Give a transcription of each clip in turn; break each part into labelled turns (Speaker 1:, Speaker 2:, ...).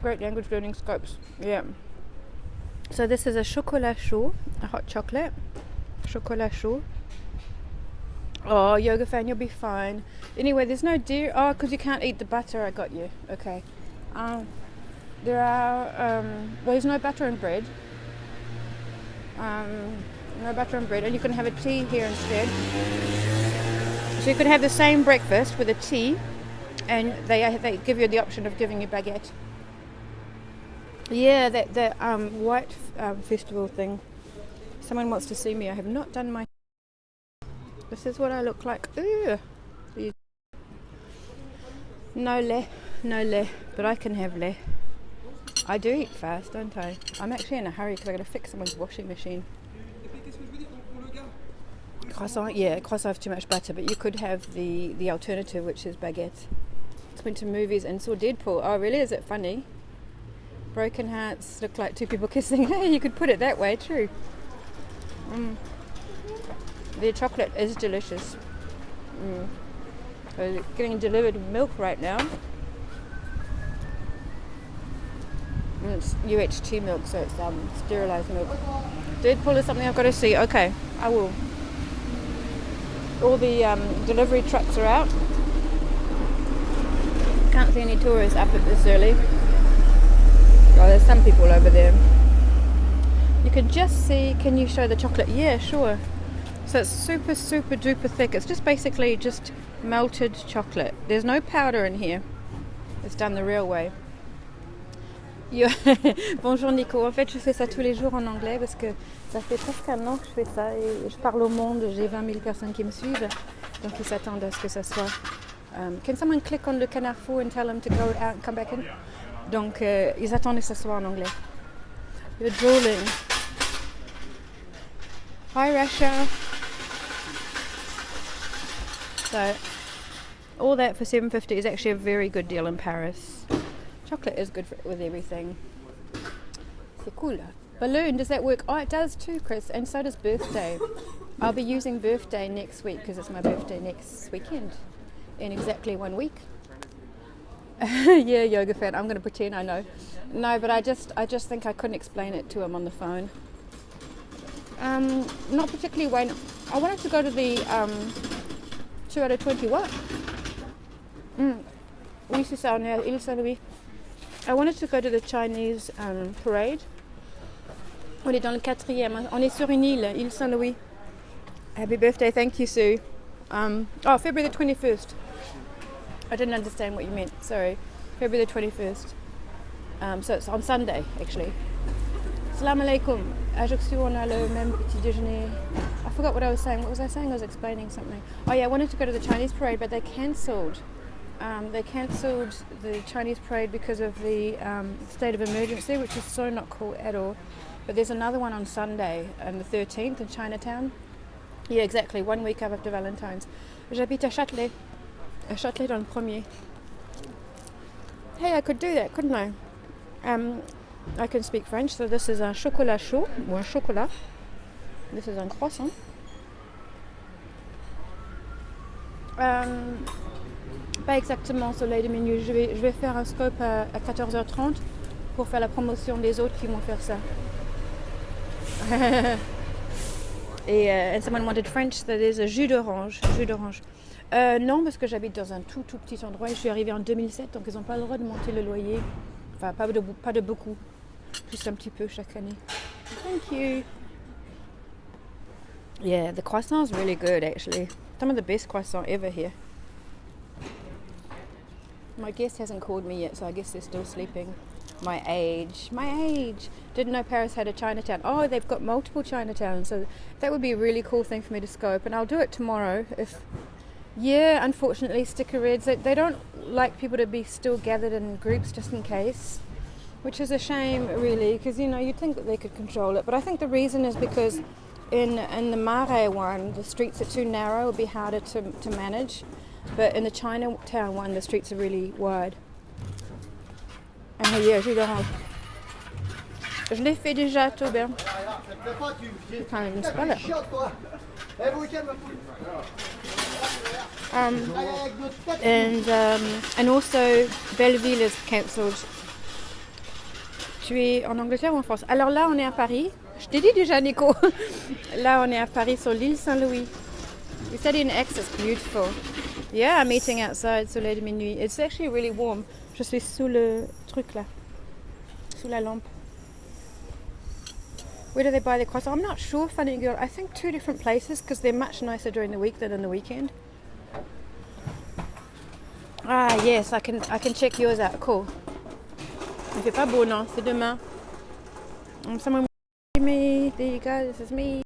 Speaker 1: Great language learning scopes. Yeah. So this is a chocolat chaud, a hot chocolate. Chocolat chaud. Oh, yoga fan, you'll be fine. Anyway, there's no deer. Oh, because you can't eat the butter. I got you. Okay. There are, well, there's no butter and bread. No butter and bread, and you can have a tea here instead. So you could have the same breakfast with a tea, and they give you the option of giving you baguette. Yeah, that white festival thing. Someone wants to see me. I have not done my. This is what I look like. Ugh. No lait, but I can have lait. I do eat fast, don't I? I'm actually in a hurry because I got to fix someone's washing machine. Croissant, yeah, croissant have too much butter, but you could have the alternative, which is baguette. Just went to movies and saw Deadpool. Oh, really? Is it funny? Broken hearts look like two people kissing. Hey, you could put it that way, true. The chocolate is delicious. So getting delivered milk right now. And it's UHT milk, so it's sterilized milk. Deadpool is something I've got to see. Okay, I will. All the delivery trucks are out. Can't see any tourists up at this early. Oh, there's some people over there. You can just see, can you show the chocolate? Yeah, sure. So it's super duper thick. It's just basically just melted chocolate. There's no powder in here. It's done the real way. Bonjour Nico, en fait je fais ça tous les jours en anglais parce que ça fait presque un an que je fais ça et je parle au monde, j'ai 20 000 personnes qui me suivent, donc ils s'attendent à ce que ça soit. Can someone click on le canard fou and tell them to go out and come back in? Donc ils attendent que ça soit en anglais. You're drooling. Hi Russia. So all that for $7.50 is actually a very good deal in Paris. Chocolate is good with everything. C'est cool. Balloon, does that work? Oh, it does too, Chris. And so does birthday. I'll be using birthday next week because it's my birthday next weekend in exactly 1 week. Yeah, yoga fan. I'm going to pretend I know. No, but I just think I couldn't explain it to him on the phone. Not particularly when I wanted to go to the 2 out of 20 what? Oui, c'est ça, on est à Île Saint-Louis. I wanted to go to the Chinese parade. On est dans le 4e. On est sur une île, Île Saint-Louis. Happy birthday, thank you, Sue. February the 21st. I didn't understand what you meant, sorry. February the 21st. So it's on Sunday, actually. Assalamu alaikum. Ajoutu, on a le même petit déjeuner. I forgot what I was saying. What was I saying? I was explaining something. Oh yeah, I wanted to go to the Chinese parade, but they cancelled. They cancelled the Chinese parade because of the state of emergency, which is so not cool at all. But there's another one on Sunday, on the 13th in Chinatown. Yeah, exactly, 1 week after Valentine's. J'habite à Châtelet. À Châtelet dans le premier. Hey, I could do that, couldn't I? I can speak French, so this is un chocolat chaud, ou un chocolat. This is un croissant. Pas exactement soleil de minuit. Je vais faire un scope à 14h30 pour faire la promotion des autres qui vont faire ça. And someone wanted French, so there's a jus d'orange. Non, parce que j'habite dans un tout petit endroit et je suis arrivée en 2007, donc ils n'ont pas le droit de monter le loyer. Enfin, pas de beaucoup. Juste un petit peu chaque année. Thank you. Yeah, the croissant's really good actually. Some of the best croissant ever here. My guest hasn't called me yet, so I guess they're still sleeping. My age. Didn't know Paris had a Chinatown. Oh, they've got multiple Chinatowns, so that would be a really cool thing for me to scope, and I'll do it tomorrow if... Yeah, unfortunately, sticker reds, they don't like people to be still gathered in groups just in case, which is a shame, really, because, you know, you'd think that they could control it. But I think the reason is because in the Marais one, the streets are too narrow, it would be harder to manage. But in the Chinatown one, the streets are really wide. Yeah, jus d'orange. Je l'ai fait déjà, Taubert. You can't even spell it. And also Belleville is cancelled. Tu es en Angleterre ou en France? Alors là, on est à Paris. Je t'ai dit déjà, Nico. Là, on est à Paris sur l'île Saint-Louis. We study in Aix, it's beautiful. Yeah, I'm eating outside, soleil de minuit. It's actually really warm. Je suis sous le truc là. Sous la lampe. Where do they buy their croissants? I'm not sure, funny girl. I think 2 different places because they're much nicer during the week than on the weekend. Ah yes, I can check yours out. Cool. Il fait pas beau, non? C'est demain. Someone me. There you go. This is me.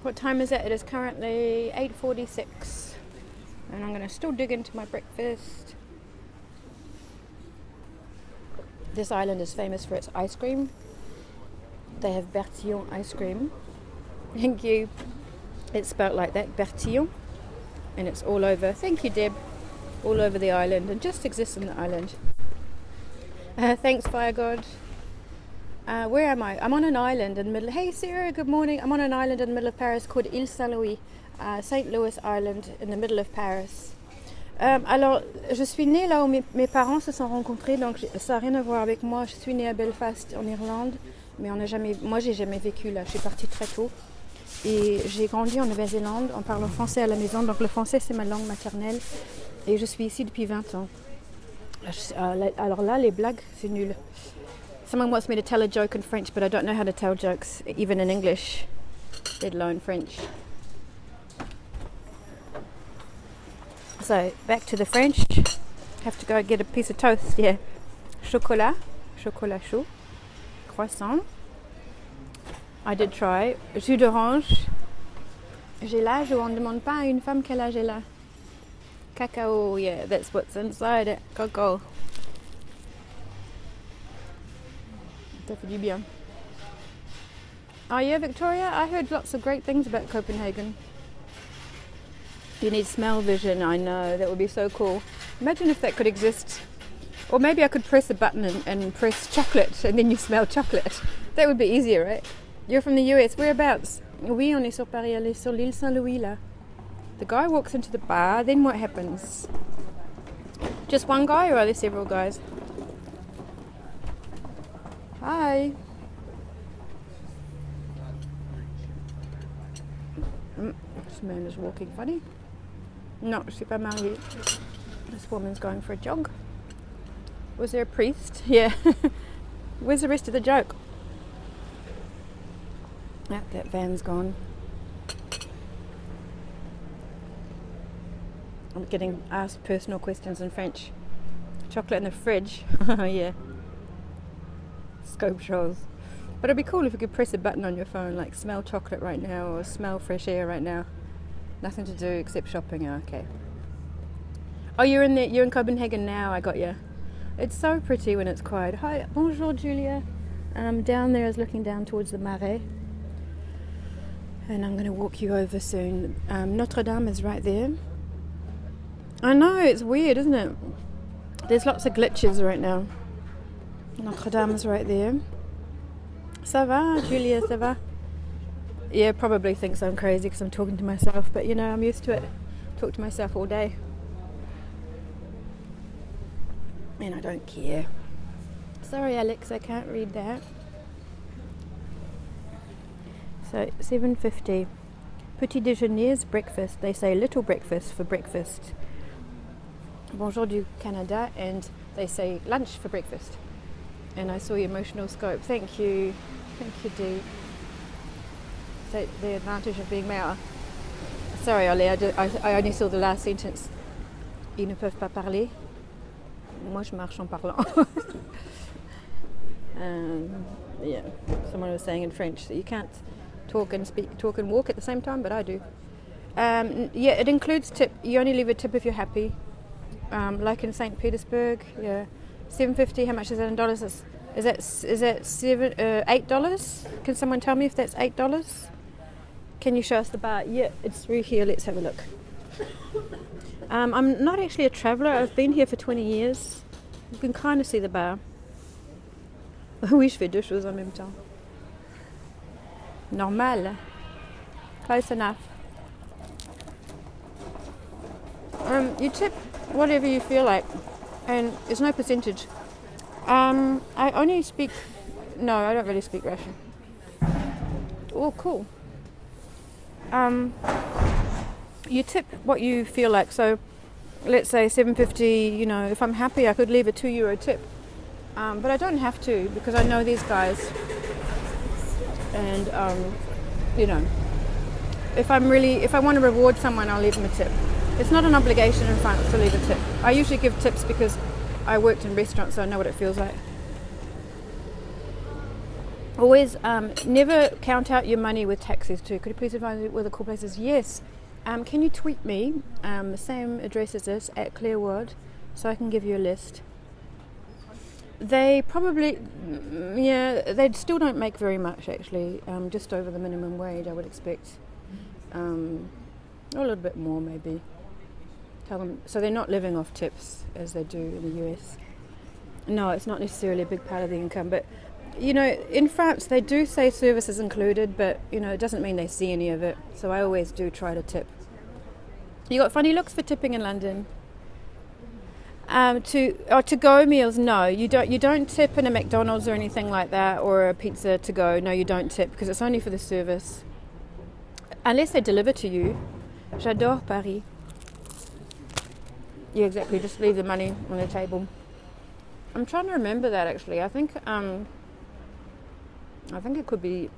Speaker 1: What time is it? It is currently 8:46, and I'm going to still dig into my breakfast. This island is famous for its ice cream. They have Bertillon ice cream. Thank you. It's spelled like that, Bertillon, and it's all over. Thank you, Deb. All over the island, and just exists on the island. Thanks, Fire God. Where am I? I'm on an island in the middle. Hey Sarah, good morning. I'm on an island in the middle of Paris called Île Saint-Louis, St. Louis Island in the middle of Paris. Alors, je suis née là où mes parents se sont rencontrés, donc ça n'a rien à voir avec moi. Je suis née à Belfast en Irlande, mais moi j'ai jamais vécu là. Je suis partie très tôt et j'ai grandi en Nouvelle-Zélande en parlant français à la maison. Donc le français c'est ma langue maternelle et je suis ici depuis 20 ans. Alors là, les blagues, c'est nul. Someone wants me to tell a joke in French, but I don't know how to tell jokes, even in English, let alone French. So, back to the French. Have to go get a piece of toast, yeah. Chocolat chaud, croissant. I did try. Jus d'orange. J'ai l'âge où on ne demande pas à une femme quel âge elle a. Cacao, yeah, that's what's inside it. Coco. Ça fait du bien. Oh yeah, Victoria, I heard lots of great things about Copenhagen. You need smell vision, I know, that would be so cool. Imagine if that could exist. Or maybe I could press a button and press chocolate and then you smell chocolate. That would be easier, right? You're from the US, whereabouts? Oui, on est sur Paris, on est sur l'île Saint-Louis là. The guy walks into the bar, then what happens? Just one guy or are there several guys? Hi. This man is walking funny. No, je suis pas mariée. This woman's going for a jog. Was there a priest? Yeah. Where's the rest of the joke? Ah, that van's gone. I'm getting asked personal questions in French. Chocolate in the fridge. Yeah. Scope shows. But it'd be cool if you could press a button on your phone, like smell chocolate right now or smell fresh air right now. Nothing to do except shopping. Oh, okay. Oh, you're in Copenhagen now. I got you. It's so pretty when it's quiet. Hi, bonjour, Julia. Down there is looking down towards the Marais, and I'm going to walk you over soon. Notre Dame is right there. I know, it's weird, isn't it? There's lots of glitches right now. Notre Dame is right there. Ça va, Julia, ça va? Yeah, probably thinks I'm crazy because I'm talking to myself, but you know, I'm used to it. Talk to myself all day. And I don't care. Sorry, Alex, I can't read that. So, 7:50. Petit déjeuner is breakfast. They say little breakfast for breakfast. Bonjour du Canada, and they say lunch for breakfast. And I saw your emotional scope. Thank you, Dee. So the advantage of being male. Sorry, Ollie, I only saw the last sentence. Ils ne peuvent pas parler. Moi, je marche en parlant. Yeah, someone was saying in French that you can't talk and walk at the same time, but I do. Yeah, it includes tip. You only leave a tip if you're happy. Like in St. Petersburg, yeah. $7.50. How much is that in dollars? Is that $8? Can someone tell me if that's $8? Can you show us the bar? Yeah, it's through here. Let's have a look. I'm not actually a traveller. I've been here for 20 years. You can kind of see the bar. Oui, je fais deux choses en même temps. Normal. Close enough. You tip whatever you feel like, and there's no percentage. I only speak... No, I don't really speak Russian. Oh, cool. You tip what you feel like. So, let's say $7.50, you know, if I'm happy I could leave a €2 tip. But I don't have to because I know these guys. And, you know, if I want to reward someone, I'll leave them a tip. It's not an obligation in France to leave a tip. I usually give tips because I worked in restaurants, so I know what it feels like. Always, never count out your money with taxis too. Could you please advise me where the cool places? Yes. Can you tweet me the same address as this at clairewad so I can give you a list? They probably, they still don't make very much actually. Just over the minimum wage, I would expect. Or a little bit more maybe. Tell them so they're not living off tips as they do in the US. No, it's not necessarily a big part of the income, but you know, in France they do say services included, but you know, it doesn't mean they see any of it. So I always do try to tip. You got funny looks for tipping in London. To go meals, no, you don't tip in a McDonald's or anything like that, or a pizza to go. No, you don't tip because it's only for the service, unless they deliver to you. J'adore Paris. Yeah, exactly. Just leave the money on the table. I'm trying to remember that actually. I think it could be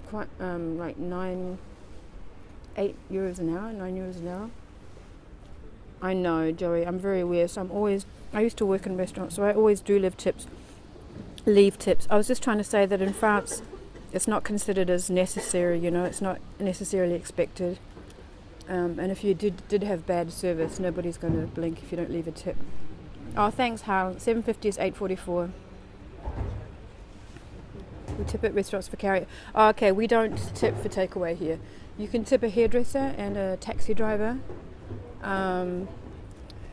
Speaker 1: quite like 8 euros an hour, 9 euros an hour. I know, Joey, I'm very aware. So I used to work in restaurants, so I always do leave tips. I was just trying to say that in France, it's not considered as necessary, you know, it's not necessarily expected. And if you did have bad service, nobody's going to blink if you don't leave a tip. Oh, thanks, Hal. $7.50 is $8.44. We tip at restaurants for carry. Oh, okay, we don't tip for takeaway here. You can tip a hairdresser and a taxi driver, and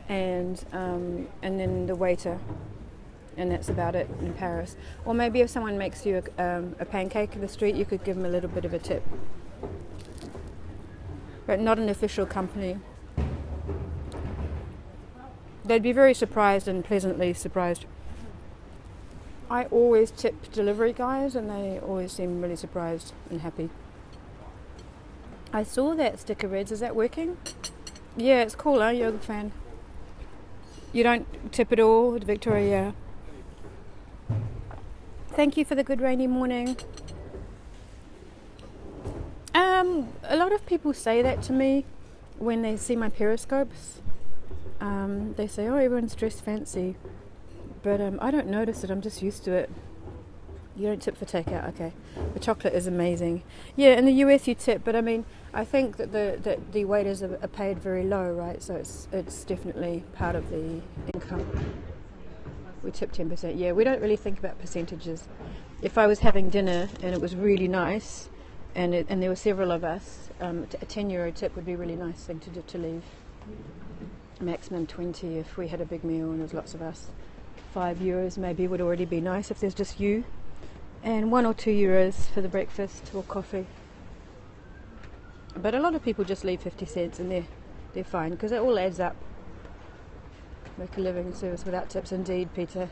Speaker 1: then the waiter, and that's about it in Paris. Or maybe if someone makes you a pancake in the street, you could give them a little bit of a tip. But not an official company. They'd be very surprised and pleasantly surprised. I always tip delivery guys and they always seem really surprised and happy. I saw that sticker, Reds. Is that working? Yeah, it's cool, huh? Yoga fan. You don't tip at all, Victoria? Thank you for the good rainy morning. A lot of people say that to me when they see my periscopes. They say, oh, everyone's dressed fancy. But I don't notice it, I'm just used to it. You don't tip for takeout, okay. The chocolate is amazing. Yeah, in the US you tip, but I mean, I think that the waiters are paid very low, right? So it's definitely part of the income. We tip 10%. Yeah, we don't really think about percentages. If I was having dinner and it was really nice, and there were several of us, a €10 tip would be a really nice thing to leave. Maximum 20 if we had a big meal and there's lots of us. €5 maybe would already be nice if there's just you, and €1 or €2 for the breakfast or coffee. But a lot of people just leave 50 cents and they're fine because it all adds up. Make a living in service without tips, indeed, Peter.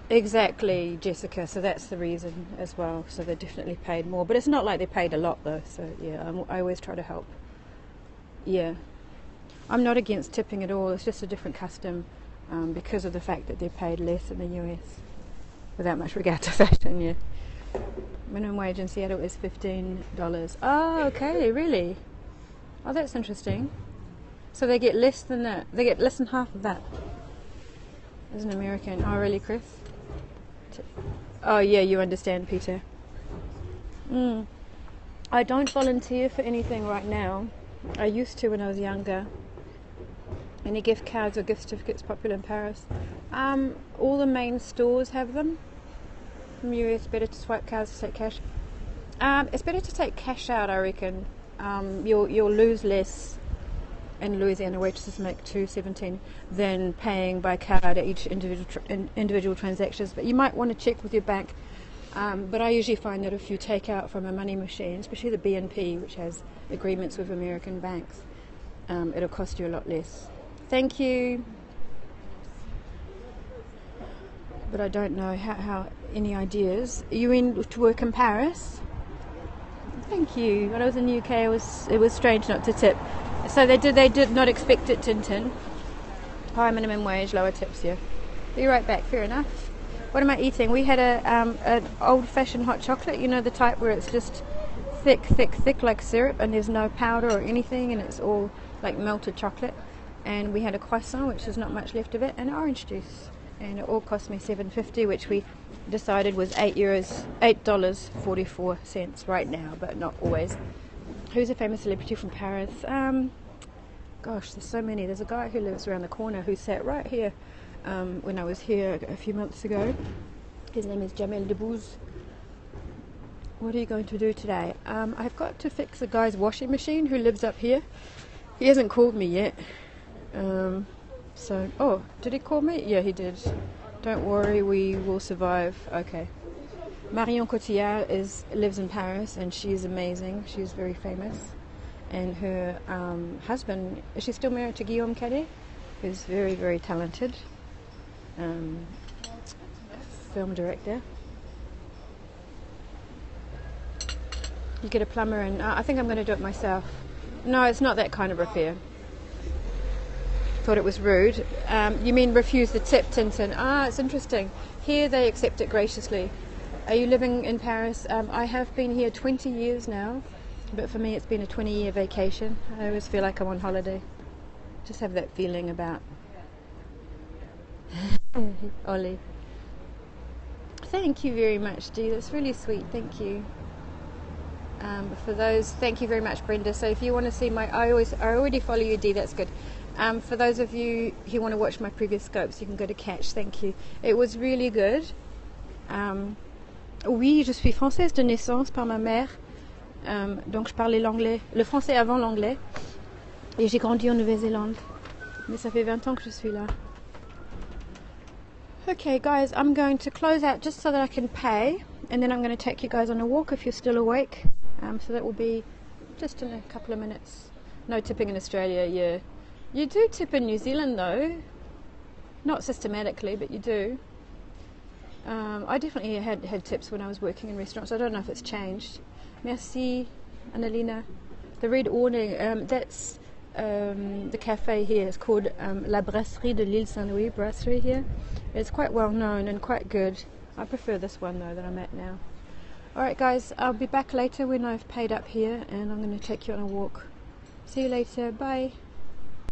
Speaker 1: Exactly, Jessica. So that's the reason as well. So they're definitely paid more, but it's not like they're paid a lot though. So yeah, I always try to help. Yeah, I'm not against tipping at all. It's just a different custom. Because of the fact that they're paid less in the US, without much regard to fashion, yeah. Minimum wage in Seattle is $15. Oh, okay, really? Oh, that's interesting. So they get less than that. They get less than half of that as an American. Oh, really, Chris? Oh, yeah, you understand, Peter. I don't volunteer for anything right now. I used to when I was younger. Any gift cards or gift certificates popular in Paris? All the main stores have them. From US, better to swipe cards to take cash. It's better to take cash out, I reckon. You'll lose less. In Louisiana, waitresses make $2.17 than paying by card at each individual transactions. But you might want to check with your bank. But I usually find that if you take out from a money machine, especially the BNP, which has agreements with American banks, it'll cost you a lot less. Thank you. but I don't know how any ideas. Are you in to work in Paris? Thank you. When I was in the UK, it was strange not to tip. So they did not expect it, Tintin. High minimum wage, lower tips, yeah. Be right back. Fair enough. What am I eating? We had an old-fashioned hot chocolate. You know, the type where it's just thick like syrup, and there's no powder or anything, and it's all like melted chocolate. And we had a croissant, which is not much left of it, and orange juice. And it all cost me $7.50, which we decided was $8.44 right now, but not always. Who's a famous celebrity from Paris? Gosh, there's so many. There's a guy who lives around the corner who sat right here when I was here a few months ago. His name is Jamel Debbouze. What are you going to do today? I've got to fix a guy's washing machine who lives up here. He hasn't called me yet. Oh, did he call me? Yeah, he did. Don't worry, we will survive. Okay. Marion Cotillard lives in Paris, and she's amazing. She's very famous. And her husband, is she still married to Guillaume Cadet? Who's very, very talented. Film director. You get a plumber, and I think I'm going to do it myself. No, it's not that kind of repair. Thought it was rude. You mean refuse the tip, Tintin? It's interesting. Here they accept it graciously. Are you living in Paris? I have been here 20 years now, but for me it's been a 20-year vacation. I always feel like I'm on holiday. Just have that feeling about Ollie. Thank you very much, Dee. That's really sweet. Thank you. For those, thank you very much, Brenda. So if you want to see I already follow you, Dee. That's good. For those of you who want to watch my previous scopes, you can go to Catch. Thank you. It was really good. Oui, je suis française de naissance par ma mère. Donc je parlais le français avant l'anglais. Et j'ai grandi en Nouvelle-Zélande. Mais ça fait 20 ans que je suis là. Okay, guys, I'm going to close out just so that I can pay. And then I'm going to take you guys on a walk if you're still awake. So that will be just in a couple of minutes. No tipping in Australia, yeah. You do tip in New Zealand though. Not systematically, but you do. I definitely had tips when I was working in restaurants. I don't know if it's changed. Merci, Annalena. The red awning, that's the cafe here. It's called La Brasserie de l'Île Saint-Louis Brasserie here. It's quite well known and quite good. I prefer this one though that I'm at now. Alright guys, I'll be back later when I've paid up here, and I'm going to take you on a walk. See you later, bye.